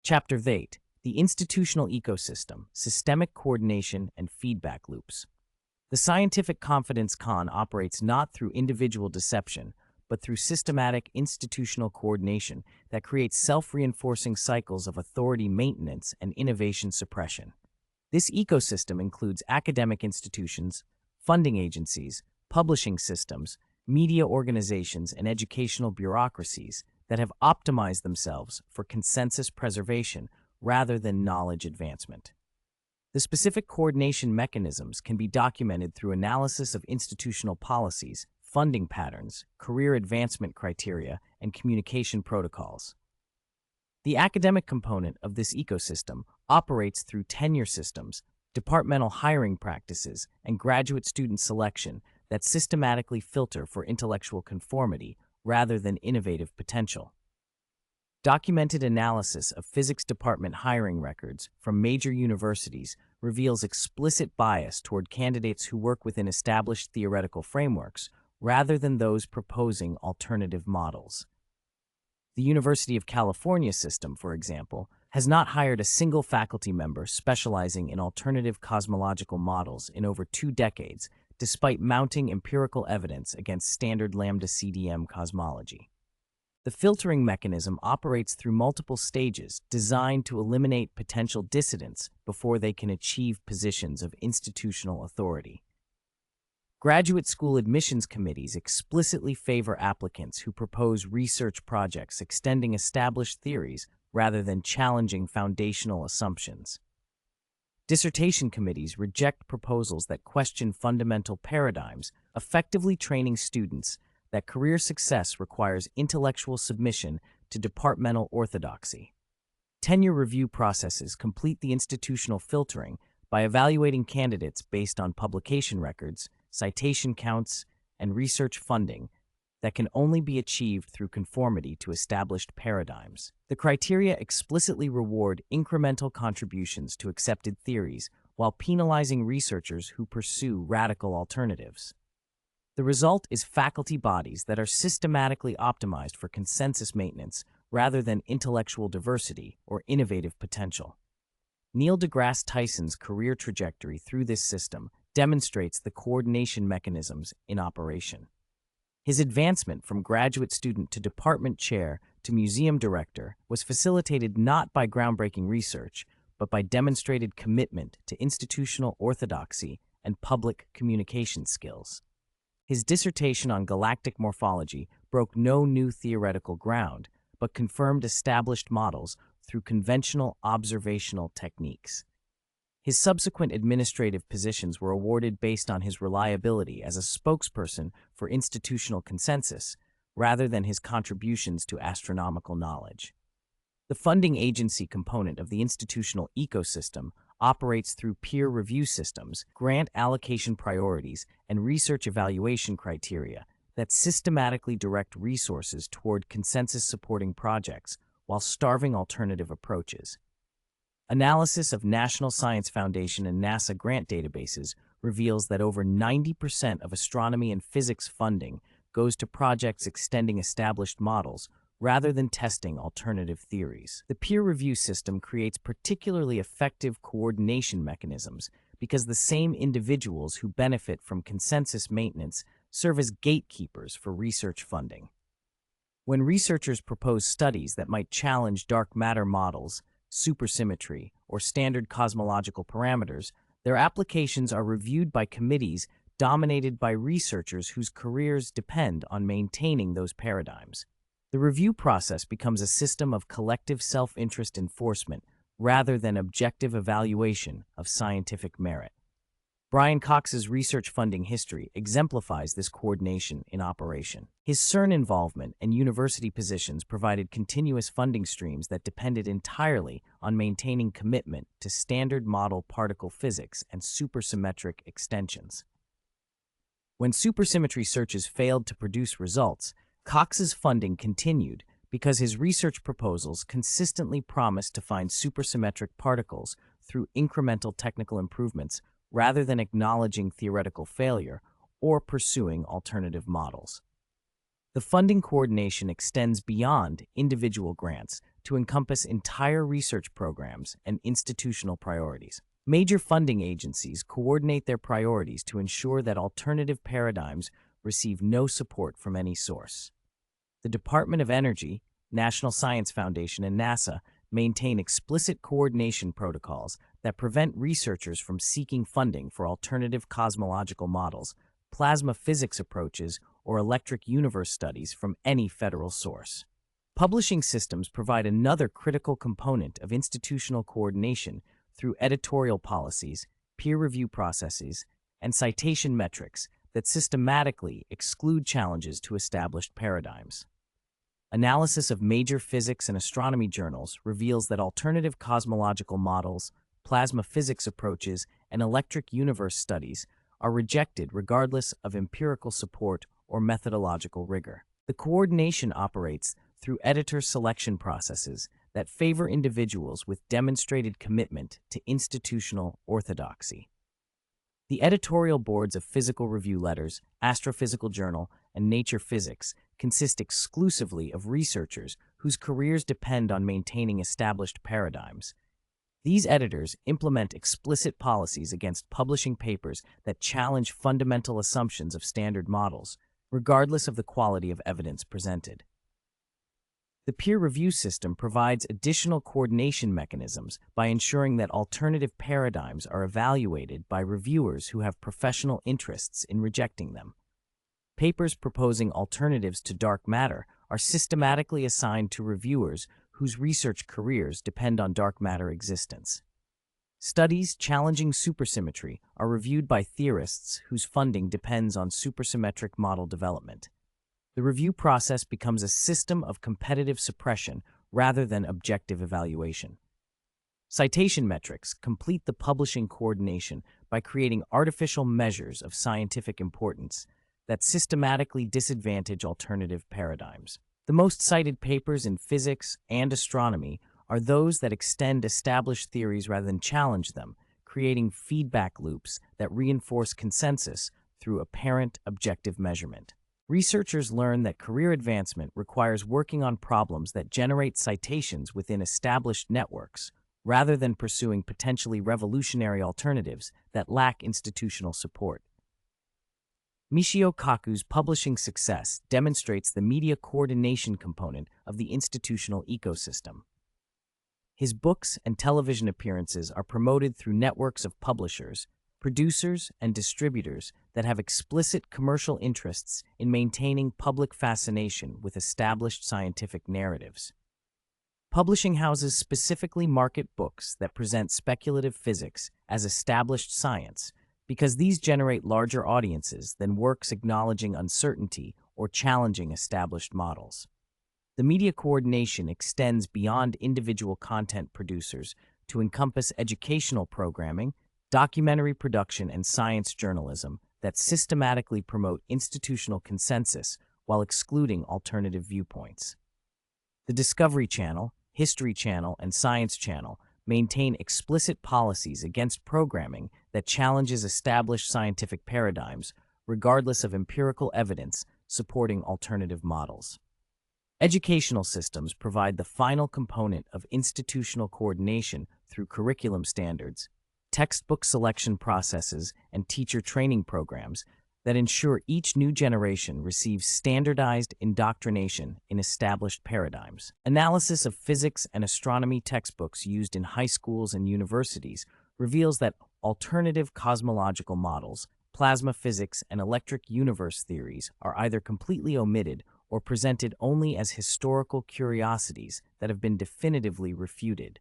Chapter VIII, the institutional ecosystem, systemic coordination, and feedback loops. The scientific confidence con operates not through individual deception, but through systematic institutional coordination that creates self-reinforcing cycles of authority maintenance and innovation suppression. This ecosystem includes academic institutions, funding agencies, publishing systems, media organizations, and educational bureaucracies that have optimized themselves for consensus preservation rather than knowledge advancement. The specific coordination mechanisms can be documented through analysis of institutional policies, funding patterns, career advancement criteria, and communication protocols. The academic component of this ecosystem operates through tenure systems, departmental hiring practices, and graduate student selection that systematically filter for intellectual conformity rather than innovative potential. Documented analysis of physics department hiring records from major universities reveals explicit bias toward candidates who work within established theoretical frameworks rather than those proposing alternative models. The University of California system, for example, has not hired a single faculty member specializing in alternative cosmological models in over 2 decades, despite mounting empirical evidence against standard lambda CDM cosmology. The filtering mechanism operates through multiple stages designed to eliminate potential dissidents before they can achieve positions of institutional authority. Graduate school admissions committees explicitly favor applicants who propose research projects extending established theories rather than challenging foundational assumptions. Dissertation committees reject proposals that question fundamental paradigms, effectively training students that career success requires intellectual submission to departmental orthodoxy. Tenure review processes complete the institutional filtering by evaluating candidates based on publication records, citation counts, and research funding that can only be achieved through conformity to established paradigms. The criteria explicitly reward incremental contributions to accepted theories while penalizing researchers who pursue radical alternatives. The result is faculty bodies that are systematically optimized for consensus maintenance rather than intellectual diversity or innovative potential. Neil deGrasse Tyson's career trajectory through this system demonstrates the coordination mechanisms in operation. His advancement from graduate student to department chair to museum director was facilitated not by groundbreaking research, but by demonstrated commitment to institutional orthodoxy and public communication skills. His dissertation on galactic morphology broke no new theoretical ground, but confirmed established models through conventional observational techniques. His subsequent administrative positions were awarded based on his reliability as a spokesperson for institutional consensus, rather than his contributions to astronomical knowledge. The funding agency component of the institutional ecosystem operates through peer review systems, grant allocation priorities, and research evaluation criteria that systematically direct resources toward consensus-supporting projects while starving alternative approaches. Analysis of National Science Foundation and NASA grant databases reveals that over 90% of astronomy and physics funding goes to projects extending established models rather than testing alternative theories. The peer review system creates particularly effective coordination mechanisms because the same individuals who benefit from consensus maintenance serve as gatekeepers for research funding. When researchers propose studies that might challenge dark matter models, supersymmetry, or standard cosmological parameters, their applications are reviewed by committees dominated by researchers whose careers depend on maintaining those paradigms. The review process becomes a system of collective self-interest enforcement rather than objective evaluation of scientific merit. Brian Cox's research funding history exemplifies this coordination in operation. His CERN involvement and university positions provided continuous funding streams that depended entirely on maintaining commitment to standard model particle physics and supersymmetric extensions. When supersymmetry searches failed to produce results, Cox's funding continued because his research proposals consistently promised to find supersymmetric particles through incremental technical improvements rather than acknowledging theoretical failure or pursuing alternative models. The funding coordination extends beyond individual grants to encompass entire research programs and institutional priorities. Major funding agencies coordinate their priorities to ensure that alternative paradigms receive no support from any source. The Department of Energy, National Science Foundation, and NASA maintain explicit coordination protocols that prevent researchers from seeking funding for alternative cosmological models, plasma physics approaches, or electric universe studies from any federal source. Publishing systems provide another critical component of institutional coordination through editorial policies, peer review processes, and citation metrics that systematically exclude challenges to established paradigms. Analysis of major physics and astronomy journals reveals that alternative cosmological models, plasma physics approaches, and electric universe studies are rejected regardless of empirical support or methodological rigor. The coordination operates through editor selection processes that favor individuals with demonstrated commitment to institutional orthodoxy. The editorial boards of Physical Review Letters, Astrophysical Journal, and Nature Physics consist exclusively of researchers whose careers depend on maintaining established paradigms. These editors implement explicit policies against publishing papers that challenge fundamental assumptions of standard models, regardless of the quality of evidence presented. The peer review system provides additional coordination mechanisms by ensuring that alternative paradigms are evaluated by reviewers who have professional interests in rejecting them. Papers proposing alternatives to dark matter are systematically assigned to reviewers whose research careers depend on dark matter existence. Studies challenging supersymmetry are reviewed by theorists whose funding depends on supersymmetric model development. The review process becomes a system of competitive suppression rather than objective evaluation. Citation metrics complete the publishing coordination by creating artificial measures of scientific importance that systematically disadvantage alternative paradigms. The most cited papers in physics and astronomy are those that extend established theories rather than challenge them, creating feedback loops that reinforce consensus through apparent objective measurement. Researchers learn that career advancement requires working on problems that generate citations within established networks, rather than pursuing potentially revolutionary alternatives that lack institutional support. Michio Kaku's publishing success demonstrates the media coordination component of the institutional ecosystem. His books and television appearances are promoted through networks of publishers, producers, and distributors that have explicit commercial interests in maintaining public fascination with established scientific narratives. Publishing houses specifically market books that present speculative physics as established science because these generate larger audiences than works acknowledging uncertainty or challenging established models. The media coordination extends beyond individual content producers to encompass educational programming, documentary production, and science journalism that systematically promote institutional consensus while excluding alternative viewpoints. The Discovery Channel, History Channel, and Science Channel maintain explicit policies against programming that challenges established scientific paradigms, regardless of empirical evidence supporting alternative models. Educational systems provide the final component of institutional coordination through curriculum standards, textbook selection processes, and teacher training programs that ensure each new generation receives standardized indoctrination in established paradigms. Analysis of physics and astronomy textbooks used in high schools and universities reveals that alternative cosmological models, plasma physics, and electric universe theories are either completely omitted or presented only as historical curiosities that have been definitively refuted.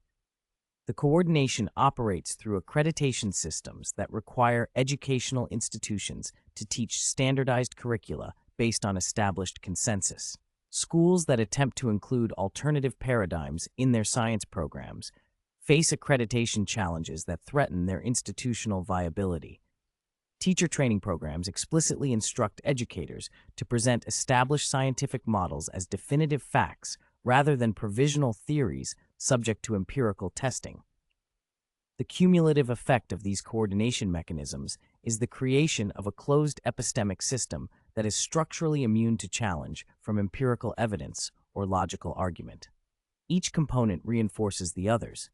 The coordination operates through accreditation systems that require educational institutions to teach standardized curricula based on established consensus. Schools that attempt to include alternative paradigms in their science programs face accreditation challenges that threaten their institutional viability. Teacher training programs explicitly instruct educators to present established scientific models as definitive facts rather than provisional theories subject to empirical testing. The cumulative effect of these coordination mechanisms is the creation of a closed epistemic system that is structurally immune to challenge from empirical evidence or logical argument. Each component reinforces the others.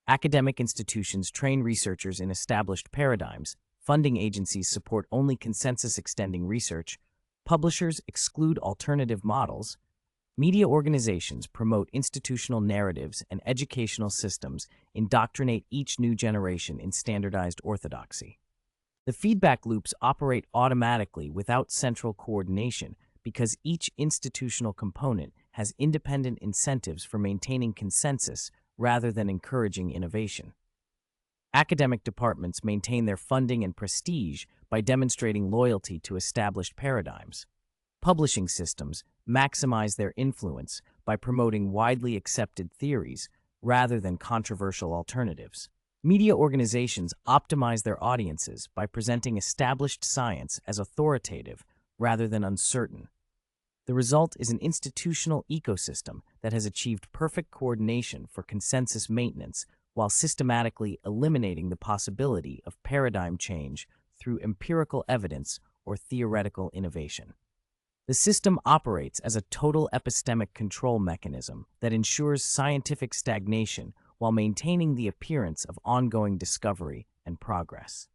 Academic institutions train researchers in established paradigms, funding agencies support only consensus-extending research, publishers exclude alternative models, media organizations promote institutional narratives, and educational systems indoctrinate each new generation in standardized orthodoxy. The feedback loops operate automatically without central coordination because each institutional component has independent incentives for maintaining consensus rather than encouraging innovation. Academic departments maintain their funding and prestige by demonstrating loyalty to established paradigms. Publishing systems maximize their influence by promoting widely accepted theories rather than controversial alternatives. Media organizations optimize their audiences by presenting established science as authoritative rather than uncertain. The result is an institutional ecosystem that has achieved perfect coordination for consensus maintenance while systematically eliminating the possibility of paradigm change through empirical evidence or theoretical innovation. The system operates as a total epistemic control mechanism that ensures scientific stagnation while maintaining the appearance of ongoing discovery and progress.